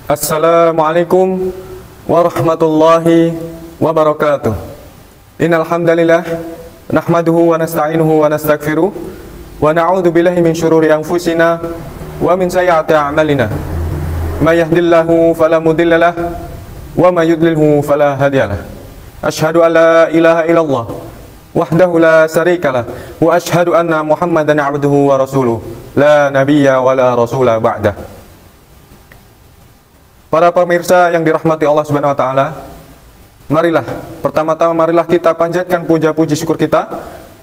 Assalamualaikum warahmatullahi wabarakatuh. Innal hamdalillah nahmaduhu wa nasta'inuhu wa nastaghfiruh wa na'udzu billahi min syururi anfusina wa min sayyiati a'malina. May yahdihillahu fala mudhillalah wa may yudlilhu fala hadiyalah. Asyhadu an la ilaha illallah wahdahu la syarikalah wa asyhadu anna Muhammadan 'abduhu wa rasuluh la nabiyya wa la rasula ba'dah. Para pemirsa yang dirahmati Allah Subhanahu wa taala, marilah pertama-tama kita panjatkan puja-puji syukur kita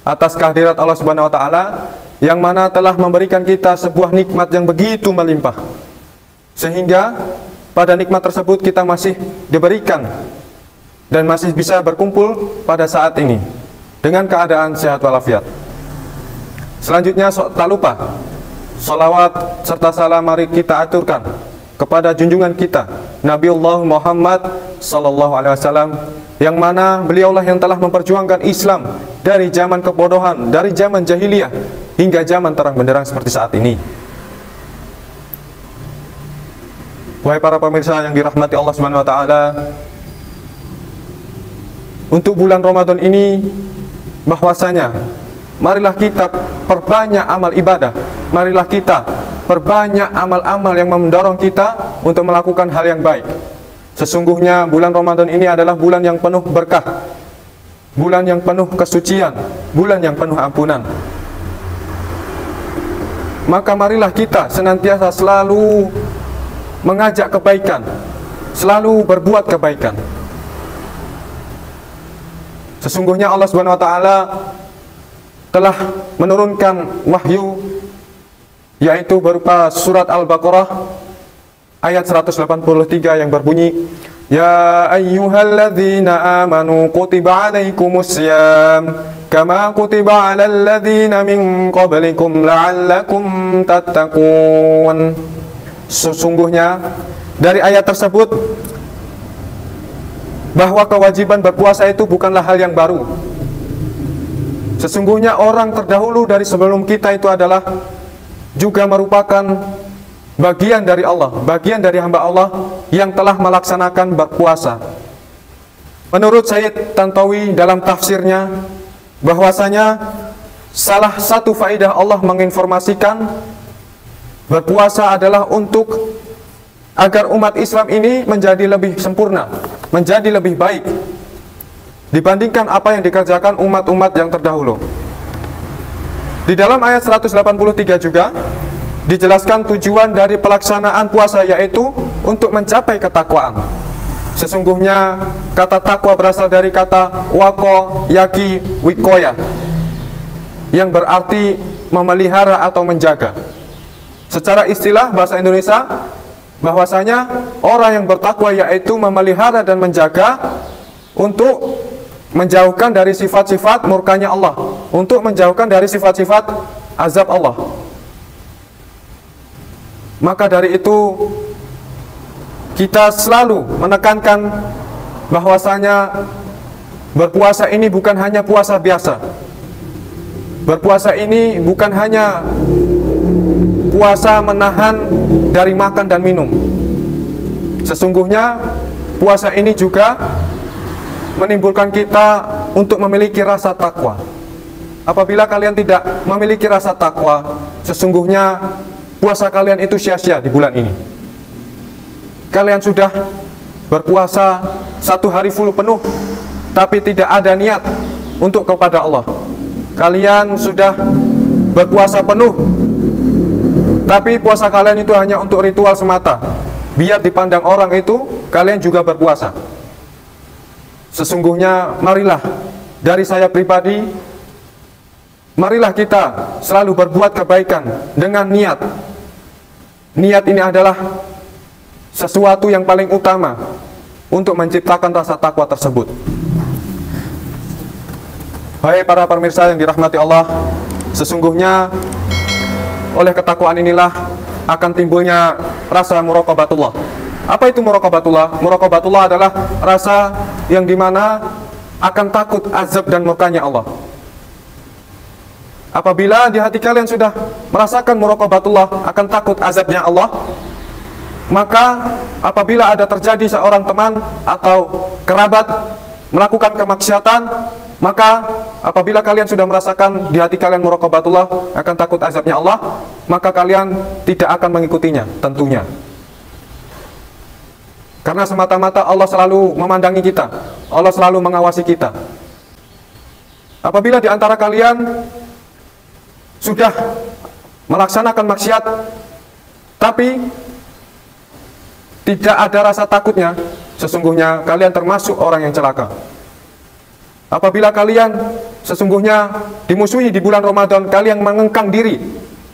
atas kehadirat Allah Subhanahu wa taala yang mana telah memberikan kita sebuah nikmat yang begitu melimpah. Sehingga pada nikmat tersebut kita masih diberikan dan masih bisa berkumpul pada saat ini dengan keadaan sehat walafiat. Selanjutnya tak lupa sholawat serta salam mari kita aturkan kepada junjungan kita Nabiullah Muhammad sallallahu alaihi wasallam, yang mana beliaulah yang telah memperjuangkan Islam dari zaman kebodohan, dari zaman jahiliyah hingga zaman terang benderang seperti saat ini. Wahai para pemirsa yang dirahmati Allah Subhanahu wa taala, untuk bulan Ramadan ini bahwasanya marilah kita perbanyak amal ibadah, marilah kita perbanyak amal-amal yang mendorong kita untuk melakukan hal yang baik. Sesungguhnya bulan Ramadan ini adalah bulan yang penuh berkah, bulan yang penuh kesucian, bulan yang penuh ampunan. Maka marilah kita senantiasa selalu mengajak kebaikan, selalu berbuat kebaikan. Sesungguhnya Allah Subhanahu wa taala telah menurunkan wahyu, yaitu berupa surat Al-Baqarah ayat 183 yang berbunyi, Ya ayyuhalladzina amanu kutiba alaikumussyam kama kutiba alal ladzina min qablikum la'allakum tattaqun. Sesungguhnya dari ayat tersebut bahwa kewajiban berpuasa itu bukanlah hal yang baru. Sesungguhnya orang terdahulu dari sebelum kita itu adalah juga merupakan bagian dari Allah, bagian dari hamba Allah yang telah melaksanakan berpuasa. Menurut Sayyid Tantawi dalam tafsirnya, bahwasanya salah satu faedah Allah menginformasikan berpuasa adalah untuk agar umat Islam ini menjadi lebih sempurna, menjadi lebih baik dibandingkan apa yang dikerjakan umat-umat yang terdahulu. Di dalam ayat 183 juga dijelaskan tujuan dari pelaksanaan puasa, yaitu untuk mencapai ketakwaan. Sesungguhnya kata takwa berasal dari kata wako, yaki, wikoya, yang berarti memelihara atau menjaga. Secara istilah bahasa Indonesia, bahwasanya orang yang bertakwa yaitu memelihara dan menjaga untuk menjauhkan dari sifat-sifat murkanya Allah, untuk menjauhkan dari sifat-sifat azab Allah. Maka dari itu kita selalu menekankan bahwasanya berpuasa ini bukan hanya puasa biasa. Berpuasa ini bukan hanya puasa menahan dari makan dan minum. Sesungguhnya puasa ini juga menimbulkan kita untuk memiliki rasa takwa. Apabila kalian tidak memiliki rasa takwa, sesungguhnya puasa kalian itu sia-sia di bulan ini. Kalian sudah berpuasa 1 hari full penuh, tapi tidak ada niat untuk kepada Allah. Kalian sudah berpuasa penuh, tapi puasa kalian itu hanya untuk ritual semata, biar dipandang orang itu kalian juga berpuasa. Sesungguhnya marilah dari saya pribadi, marilah kita selalu berbuat kebaikan dengan niat. Niat ini adalah sesuatu yang paling utama untuk menciptakan rasa takwa tersebut. Hai para pemirsa yang dirahmati Allah, sesungguhnya oleh ketakwaan inilah akan timbulnya rasa muraqabatullah. Apa itu muraqabatullah? Muraqabatullah adalah rasa yang dimana akan takut azab dan murkanya Allah. Apabila di hati kalian sudah merasakan muraqabatullah, akan takut azabnya Allah, Maka apabila ada terjadi seorang teman atau kerabat melakukan kemaksiatan, maka apabila kalian sudah merasakan di hati kalian muraqabatullah, akan takut azabnya Allah, maka kalian tidak akan mengikutinya tentunya. Karena semata-mata Allah selalu memandangi kita, Allah selalu mengawasi kita. Apabila di antara kalian sudah melaksanakan maksiat, tapi tidak ada rasa takutnya, sesungguhnya kalian termasuk orang yang celaka. Apabila kalian sesungguhnya dimusuhi di bulan Ramadan, kalian mengengkang diri,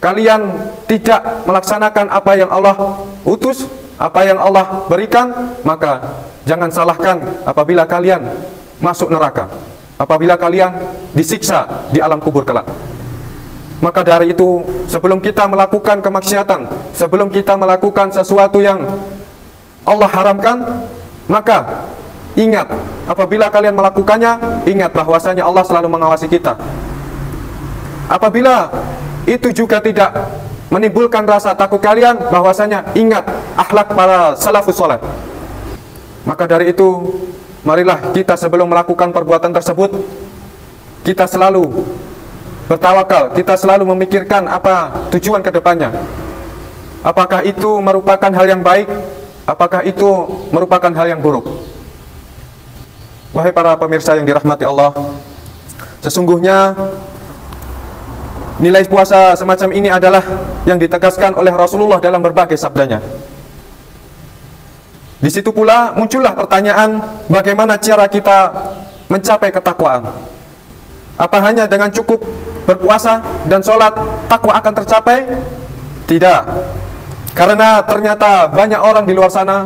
kalian tidak melaksanakan apa yang Allah utus, apa yang Allah berikan, maka jangan salahkan apabila kalian masuk neraka, apabila kalian disiksa di alam kubur kelak. Maka dari itu, sebelum kita melakukan kemaksiatan, sebelum kita melakukan sesuatu yang Allah haramkan, maka ingat, apabila kalian melakukannya, ingat bahwasanya Allah selalu mengawasi kita. Apabila itu juga tidak menimbulkan rasa takut kalian, bahwasanya ingat akhlak para salafus saleh. Maka dari itu, marilah kita sebelum melakukan perbuatan tersebut, kita selalu bertawakal, kita selalu memikirkan apa tujuan kedepannya. Apakah itu merupakan hal yang baik? Apakah itu merupakan hal yang buruk? Wahai para pemirsa yang dirahmati Allah, sesungguhnya nilai puasa semacam ini adalah yang ditegaskan oleh Rasulullah dalam berbagai sabdanya. Di situ pula muncullah pertanyaan, bagaimana cara kita mencapai ketakwaan? Apa hanya dengan cukup berpuasa dan sholat takwa akan tercapai? Tidak. Karena ternyata banyak orang di luar sana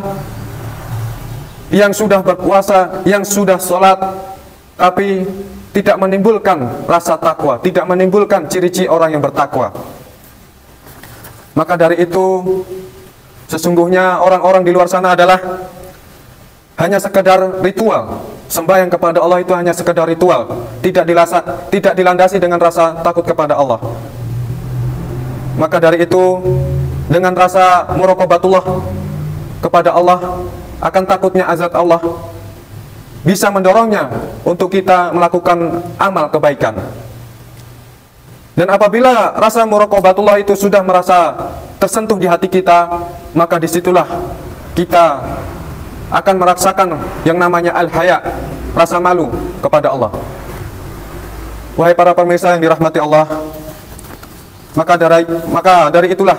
yang sudah berpuasa, yang sudah sholat, tapi tidak menimbulkan rasa takwa, tidak menimbulkan ciri-ciri orang yang bertakwa. Maka dari itu, sesungguhnya orang-orang di luar sana adalah hanya sekedar ritual. Sembahyang kepada Allah itu hanya sekedar ritual, tidak dilandasi dengan rasa takut kepada Allah. Maka dari itu, dengan rasa muraqabatullah kepada Allah, akan takutnya azab Allah, bisa mendorongnya untuk kita melakukan amal kebaikan. Dan apabila rasa muraqabatullah itu sudah merasa tersentuh di hati kita, maka disitulah kita akan merasakan yang namanya al-haya, rasa malu kepada Allah. Wahai para pemirsa yang dirahmati Allah, maka dari itulah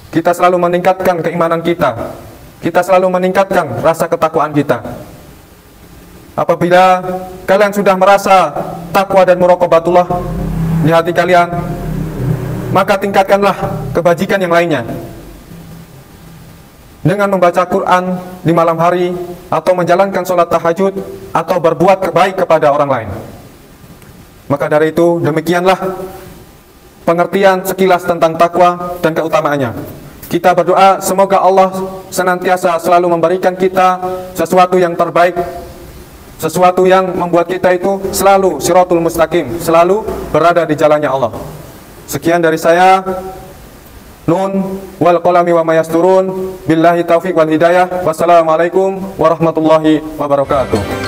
kita selalu meningkatkan keimanan kita, kita selalu meningkatkan rasa ketakwaan kita. Apabila kalian sudah merasa takwa dan muraqabatullah di hati kalian, maka tingkatkanlah kebajikan yang lainnya dengan membaca Quran di malam hari, atau menjalankan sholat tahajud, atau berbuat baik kepada orang lain. Maka dari itu, demikianlah pengertian sekilas tentang takwa dan keutamaannya. Kita berdoa semoga Allah senantiasa selalu memberikan kita sesuatu yang terbaik, sesuatu yang membuat kita itu selalu siratul mustaqim, selalu berada di jalannya Allah. Sekian dari saya. Nun wal qalami wa mayasturun. Billahi taufiq wal hidayah. Wassalamualaikum warahmatullahi wabarakatuh.